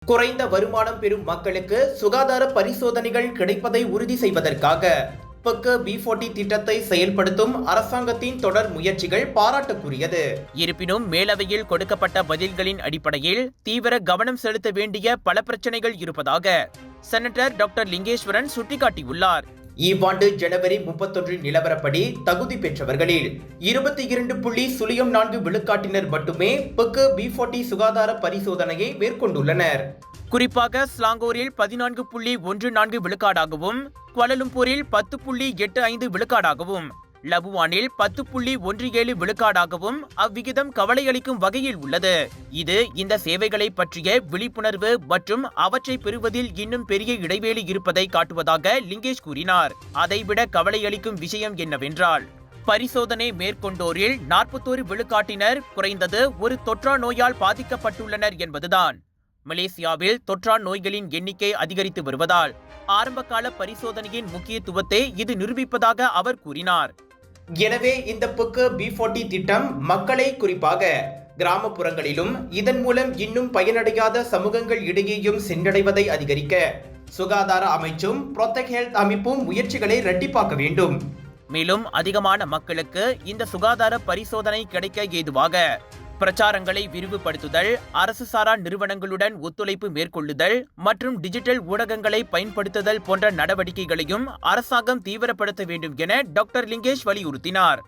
குறைந்த வருமானம் பெறும் மக்களுக்கு சுகாதார பரிசோதனைகள் கிடைப்பதை உறுதி செய்வதற்காக பக்க B40 திட்டத்தை செயல்படுத்தும் அரசாங்கத்தின் தொடர் முயற்சிகள் பாராட்டுக்குரியது. இருப்பினும் மேலவையில் கொடுக்கப்பட்ட பதில்களின் அடிப்படையில் தீவிர கவனம் செலுத்த வேண்டிய பல பிரச்சனைகள் இருப்பதாக செனட்டர் டாக்டர் லிங்கேஸ்வரன் சுட்டிக்காட்டியுள்ளார். இவ்வாண்டு ஜனவரி 31 நிலவரப்படி தகுதி பெற்றவர்களில் 22.04 விழுக்காட்டினர் மட்டுமே பக்க B40 சுகாதார பரிசோதனையை மேற்கொண்டுள்ளனர். குறிப்பாக ஸ்லாங்கூரில் 14.14 விழுக்காடாகவும், குவாலலும்பூரில் 10.85 விழுக்காடாகவும், லபுவானில் 10.17 விழுக்காடாகவும் அவ்விகிதம் கவலையளிக்கும் வகையில் உள்ளது. இது இந்த சேவைகளை பற்றிய விழிப்புணர்வு மற்றும் அவற்றை பெறுவதில் இன்னும் பெரிய இடைவெளி இருப்பதை காட்டுவதாக லிங்கேஷ் கூறினார். அதைவிட கவலையளிக்கும் விஷயம் என்னவென்றால், பரிசோதனை மேற்கொண்டோரில் 41 விழுக்காட்டினர் குறைந்தது ஒரு தொற்றா நோயால் பாதிக்கப்பட்டுள்ளனர் என்பதுதான். மலேசியாவில் தொற்றா நோய்களின் எண்ணிக்கை அதிகரித்து வருவதால் ஆரம்பகால பரிசோதனையின் முக்கியத்துவத்தை இது நிரூபிப்பதாக அவர் கூறினார். எனவே இந்த பக்க B40 திட்டம் மக்களை, குறிப்பாக கிராமப்புறங்களிலும் இதன் மூலம் இன்னும் பயனடையாத சமூகங்கள் இடையேயும் சென்றடைவதை அதிகரிக்க சுகாதார அமைச்சும் புரோடெக்ட் ஹெல்த் அமைப்பும் முயற்சிகளை இரட்டிப்பாக்க வேண்டும். மேலும் அதிகமான மக்களுக்கு இந்த சுகாதார பரிசோதனை கிடைக்க ஏதுவாக பிரச்சாரங்களை விரிவுபடுத்துதல், அரசு சாரா நிறுவனங்களுடன் ஒத்துழைப்பு மேற்கொள்ளுதல் மற்றும் டிஜிட்டல் ஊடகங்களை பயன்படுத்துதல் போன்ற நடவடிக்கைகளையும் அரசாங்கம் தீவிரப்படுத்த வேண்டும் என டாக்டர் லிங்கேஷ் வலியுறுத்தினார்.